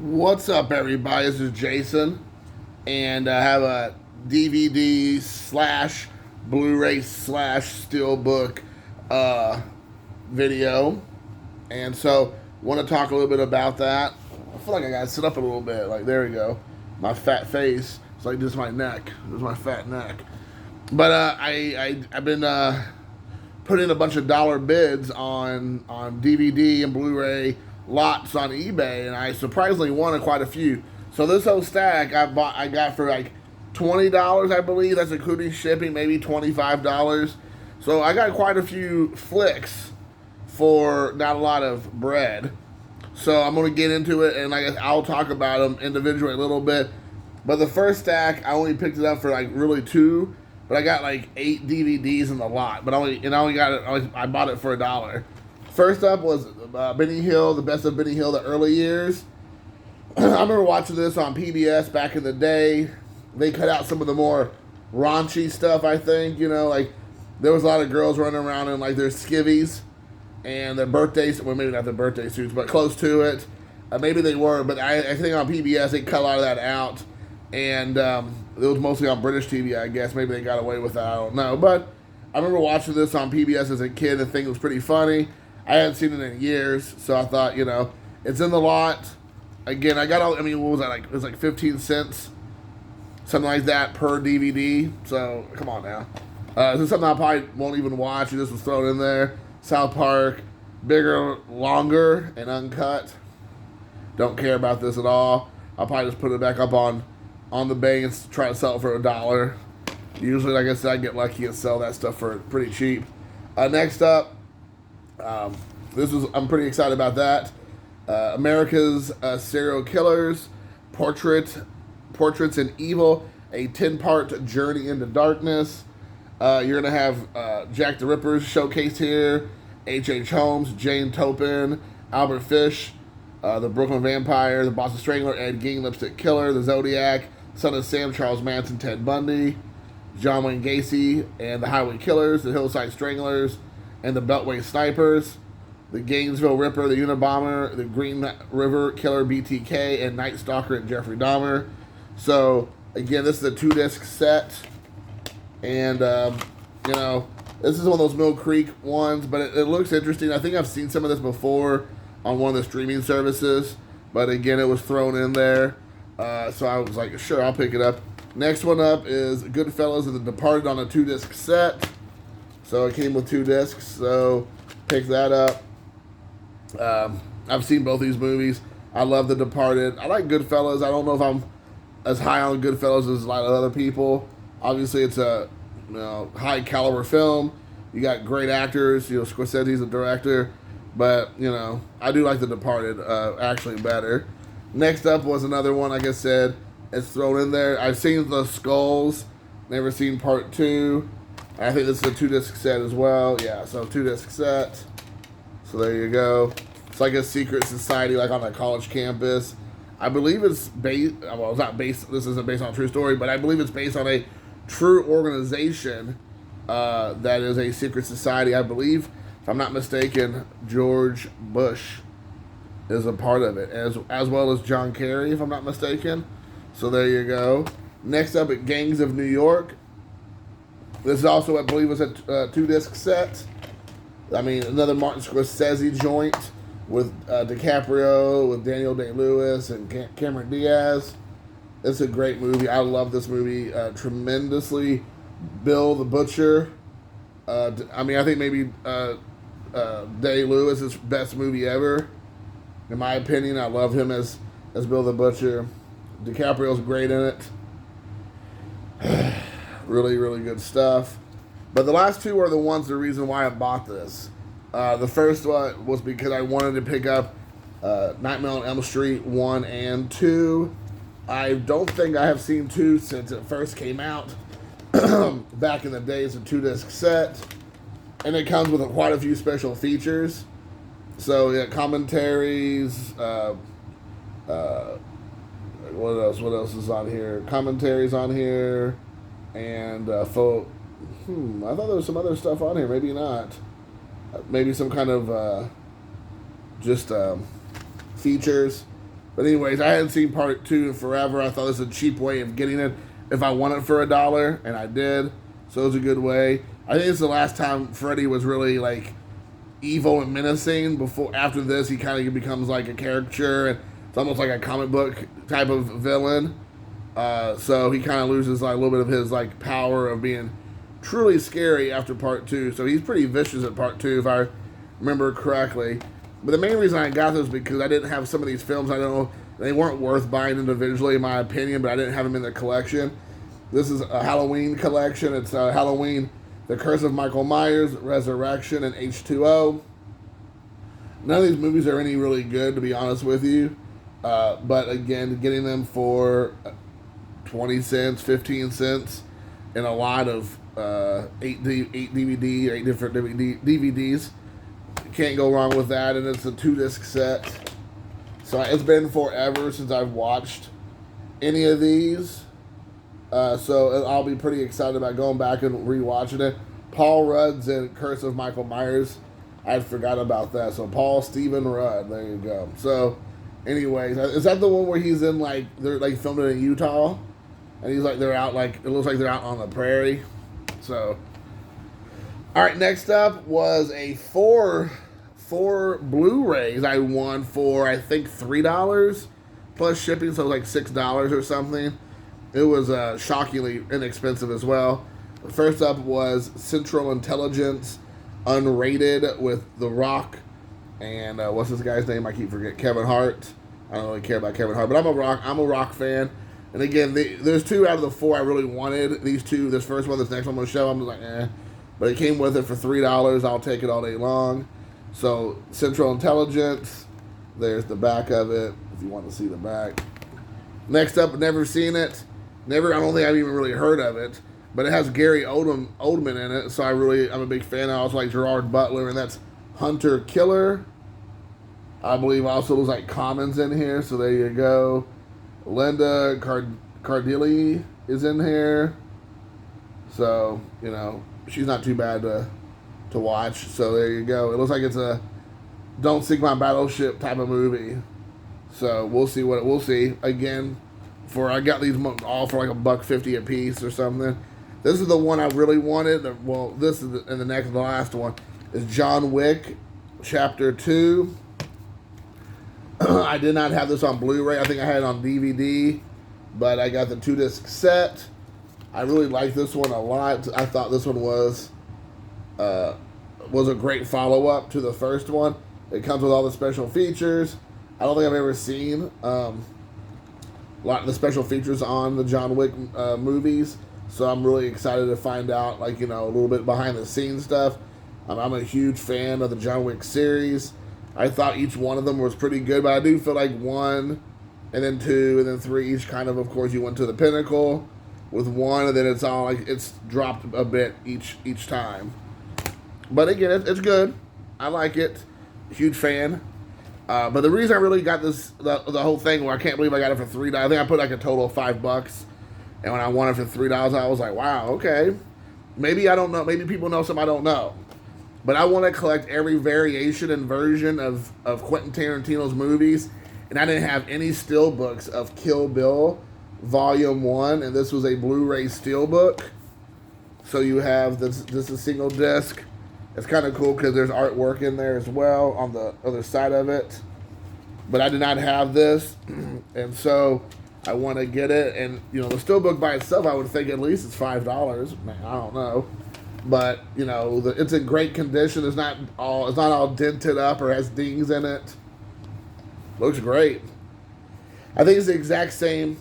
What's up, everybody? This is Jason, and I have a DVD slash Blu-Ray slash Steelbook video, and so want to talk a little bit about that. I feel like I gotta sit up a little bit. Like, there we go. My fat face. It's like this is my neck. This is my fat neck. But I've been putting in a bunch of dollar bids on DVD and Blu-ray lots on eBay, and I surprisingly won quite a few. So this whole stack I got for like $20, I believe. That's including shipping, maybe $25. So I got quite a few flicks for not a lot of bread. So I'm gonna get into it, and I'll talk about them individually a little bit. But the first stack, I only picked it up for like really two, but I got like 8 DVDs in the lot. But I bought it for $1. First up was Benny Hill, the best of Benny Hill, the early years. I remember watching this on PBS back in the day. They cut out some of the more raunchy stuff, I think. You know, like there was a lot of girls running around in like their skivvies and their birthdays. Well, maybe not their birthday suits, but close to it. Maybe they were, but I think on PBS they cut a lot of that out. And it was mostly on British TV, I guess. Maybe they got away with that, I don't know. But I remember watching this on PBS as a kid and thinking it was pretty funny. I hadn't seen it in years, so I thought, you know, it's in the lot. Again, I got all, I mean, what was that, like, it was like 15 cents, something like that per DVD, so, come on now. This is something I probably won't even watch. This was thrown in there. South Park, bigger, longer, and uncut. Don't care about this at all. I'll probably just put it back up on the bank and try to sell it for $1. Usually, like I said, I get lucky and sell that stuff for pretty cheap. Next up, I'm pretty excited about that. America's Serial Killers, Portraits in Evil, a 10-part journey into darkness. You're going to have Jack the Ripper's showcased here, H.H. Holmes, Jane Topin, Albert Fish, the Brooklyn Vampire, the Boston Strangler, Ed Gein, Lipstick Killer, the Zodiac, Son of Sam, Charles Manson, Ted Bundy, John Wayne Gacy, and the Highway Killers, the Hillside Stranglers, and the Beltway Snipers, the Gainesville Ripper, the Unabomber, the Green River Killer BTK, and Night Stalker and Jeffrey Dahmer. So, again, this is a 2-disc set. And, you know, this is one of those Mill Creek ones, but it looks interesting. I think I've seen some of this before on one of the streaming services. But, again, it was thrown in there. So I was like, sure, I'll pick it up. Next one up is Goodfellas and The Departed on a 2-disc set. So it came with 2 discs, so pick that up. I've seen both these movies. I love The Departed. I like Goodfellas. I don't know if I'm as high on Goodfellas as a lot of other people. Obviously, it's a high caliber film. You got great actors. You know, Scorsese's the director, but you know, I do like The Departed actually better. Next up was another one. Like I said, it's thrown in there. I've seen The Skulls. Never seen part 2. I think this is a 2-disc set as well. Yeah, so 2-disc set. So there you go. It's like a secret society, like on a college campus. I believe it's based. Well, it's not based. This isn't based on a true story, but I believe it's based on a true organization that is a secret society. I believe, if I'm not mistaken, George Bush is a part of it, as well as John Kerry, if I'm not mistaken. So there you go. Next up, at Gangs of New York. This is also, I believe, was a 2-disc set. I mean, another Martin Scorsese joint with DiCaprio, with Daniel Day-Lewis, and Cameron Diaz. It's a great movie. I love this movie tremendously. Bill the Butcher. I mean, I think maybe Day-Lewis' best movie ever. In my opinion, I love him as Bill the Butcher. DiCaprio's great in it. Really, really good stuff. But the last two are the reason why I bought this. The first one was because I wanted to pick up Nightmare on Elm Street 1 and 2. I don't think I have seen 2 since it first came out. Back in the days, a 2-disc set. And it comes with quite a few special features. So, yeah, commentaries. What else? What else is on here? Commentaries on here. And I thought there was some other stuff on here. Maybe not. Maybe some kind of just features. But anyways, I hadn't seen part 2 in forever. I thought this was a cheap way of getting it if I want it for $1, and I did. So it was a good way. I think it's the last time Freddy was really like evil and menacing. After this, he kind of becomes like a caricature, and it's almost like a comic book type of villain. So he kind of loses like a little bit of his like power of being truly scary after part 2. So he's pretty vicious at part 2, if I remember correctly. But the main reason I got this was because I didn't have some of these films. I don't know, they weren't worth buying individually, in my opinion, but I didn't have them in the collection. This is a Halloween collection. It's Halloween, The Curse of Michael Myers, Resurrection, and H2O. None of these movies are any really good, to be honest with you. But again, getting them for 20 cents, 15 cents, and a lot of 8 different DVDs. Can't go wrong with that, and it's a 2-disc set. So it's been forever since I've watched any of these. So I'll be pretty excited about going back and rewatching it. Paul Rudd's in Curse of Michael Myers. I forgot about that. So Paul Stephen Rudd. There you go. So anyways, is that the one where he's in like, they're like filming in Utah? And he's like, they're out like, it looks like they're out on the prairie. So, all right, next up was a four Blu-rays I won for, I think, $3 plus shipping, so it was like $6 or something. It was shockingly inexpensive as well. First up was Central Intelligence Unrated with The Rock and what's this guy's name? I keep forgetting. Kevin Hart. I don't really care about Kevin Hart, but I'm a Rock fan. And again, there's 2 out of the 4 I really wanted. These 2, this first one, this next one I'm going to show, I'm just like, eh. But it came with it for $3. I'll take it all day long. So, Central Intelligence. There's the back of it, if you want to see the back. Next up, never seen it. I don't think I've even really heard of it. But it has Gary Oldman in it, so I'm a big fan. I also like Gerard Butler, and that's Hunter Killer. I believe also there's like Commons in here, so there you go. Linda Cardellini is in here. So, you know, she's not too bad to watch. So there you go. It looks like it's a Don't Sink My Battleship type of movie. So we'll see we'll see. Again, I got these all for like $1.50 a piece or something. This is the one I really wanted. Well, this is the last one is John Wick, Chapter 2. I did not have this on Blu-ray. I think I had it on DVD, but I got the 2-disc set. I really like this one a lot. I thought this one was a great follow-up to the first one. It comes with all the special features. I don't think I've ever seen a lot of the special features on the John Wick movies, so I'm really excited to find out, like, you know, a little bit behind-the-scenes stuff. I'm a huge fan of the John Wick series. I thought each one of them was pretty good, but I do feel like 1, and then 2, and then 3, each kind of course, you went to the pinnacle with 1, and then it's all like it's dropped a bit each time. But again, it's good. I like it. Huge fan. But the reason I really got this, the whole thing, where I can't believe I got it for $3. I think I put like a total of $5, and when I won it for $3, I was like, wow, okay. Maybe I don't know. Maybe people know something I don't know. But I want to collect every variation and version of Quentin Tarantino's movies. And I didn't have any steelbooks of Kill Bill Volume 1. And this was a Blu-ray steelbook. So you have this is a single disc. It's kind of cool because there's artwork in there as well on the other side of it. But I did not have this. And so I want to get it. And, you know, the steelbook by itself, I would think at least it's $5. Man, I don't know. But, you know, it's in great condition. It's not all dented up or has dings in it. Looks great. I think it's the exact same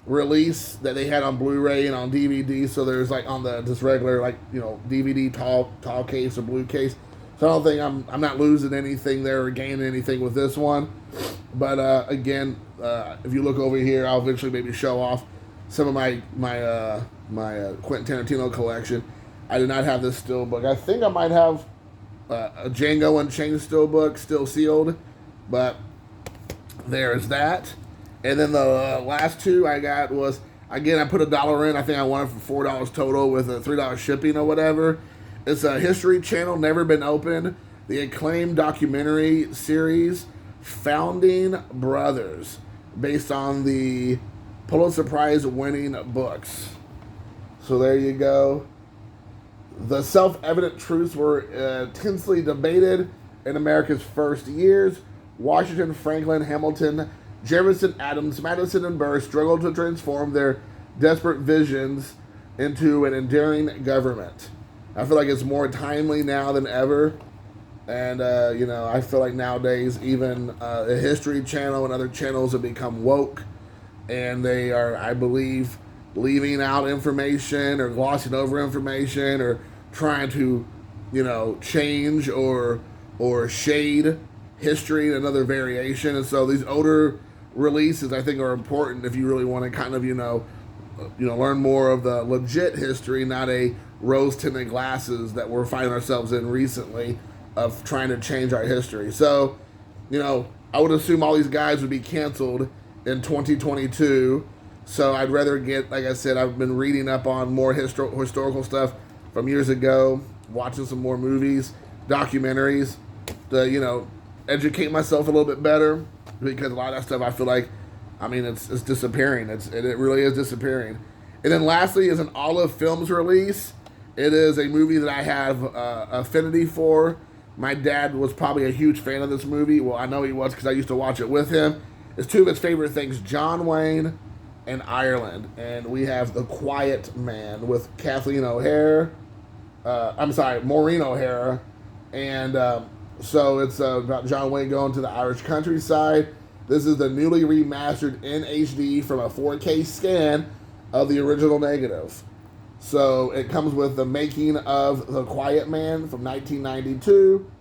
release that they had on Blu-ray and on DVD. So there's like on the just regular, like, you know, DVD tall case or blue case. So I don't think I'm not losing anything there or gaining anything with this one. But again, if you look over here, I'll eventually maybe show off some of my Quentin Tarantino collection. I did not have this steelbook. I think I might have a Django Unchained steelbook, still sealed, but there's that. And then the last 2 I got was, again, I put $1 in. I think I won it for $4 total with a $3 shipping or whatever. It's a History Channel, Never Been Opened, the acclaimed documentary series Founding Brothers. based on the Pulitzer Prize winning books. So there you go. The self-evident truths were intensely debated in America's first years. Washington, Franklin, Hamilton, Jefferson, Adams, Madison, and Burr struggled to transform their desperate visions into an enduring government. I feel like it's more timely now than ever. And, I feel like nowadays even the History Channel and other channels have become woke. And they are, I believe, leaving out information or glossing over information or trying to, change or shade history in another variation. And so these older releases, I think, are important if you really want to kind of, learn more of the legit history, not a rose-tinted glasses that we're finding ourselves in recently of trying to change our history. So, I would assume all these guys would be canceled in 2022. So I'd rather get, like I said, I've been reading up on more historical stuff from years ago, watching some more movies, documentaries, to, educate myself a little bit better, because a lot of that stuff I feel like, it's disappearing. It really is disappearing. And then lastly is an Olive Films release. It is a movie that I have affinity for. My dad was probably a huge fan of this movie. Well, I know he was because I used to watch it with him. It's two of his favorite things, John Wayne and Ireland. And we have The Quiet Man with Maureen O'Hara. And so it's about John Wayne going to the Irish countryside. This is the newly remastered in HD from a 4K scan of the original negative. So it comes with the making of The Quiet Man from 1992.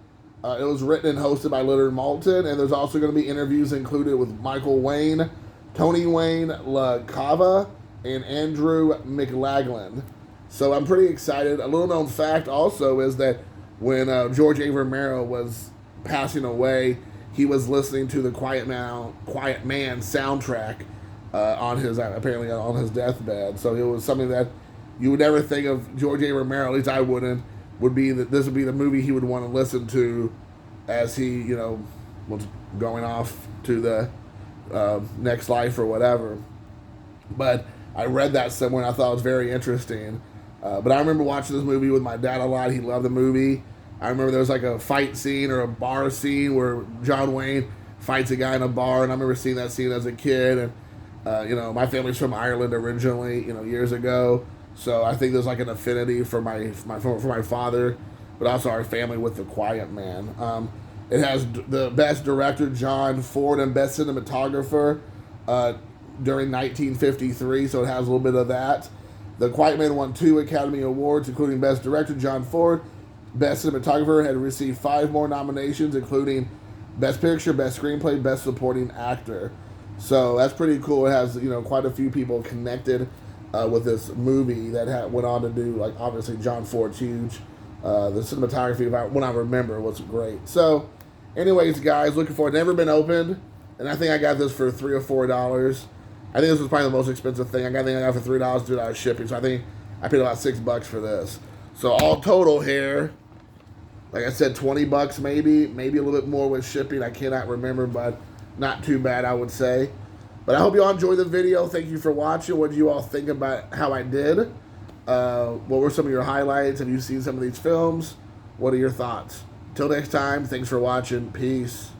It was written and hosted by Leonard Maltin, and there's also going to be interviews included with Michael Wayne, Tony Wayne LaCava, and Andrew McLaglen. So I'm pretty excited. A little known fact also is that when George A. Romero was passing away, he was listening to the Quiet Man soundtrack on his deathbed. So it was something that you would never think of George A. Romero, at least I wouldn't, would be that this would be the movie he would want to listen to as he, was going off to the next life or whatever. But I read that somewhere and I thought it was very interesting. But I remember watching this movie with my dad a lot. He loved the movie. I remember there was like a fight scene or a bar scene where John Wayne fights a guy in a bar, and I remember seeing that scene as a kid. And my family's from Ireland originally, years ago. So I think there's like an affinity for my father, but also our family with The Quiet Man. It has the best director John Ford and best cinematographer during 1953, so it has a little bit of that. The Quiet Man won 2 Academy Awards, including best director John Ford. Best cinematographer had received 5 more nominations, including best picture, best screenplay, best supporting actor. So that's pretty cool. It has quite a few people connected with this movie that went on to do, like, obviously John Ford's huge. The cinematography, when I remember, was great. So, anyways, guys, looking forward. Never been opened, and I think I got this for $3 or $4. I think this was probably the most expensive thing. I got for $3 due to shipping. So I think I paid about $6 for this. So all total here, like I said, $20 maybe a little bit more with shipping. I cannot remember, but not too bad, I would say. But I hope you all enjoyed the video. Thank you for watching. What did you all think about how I did? What were some of your highlights? Have you seen some of these films? What are your thoughts? Until next time, thanks for watching. Peace.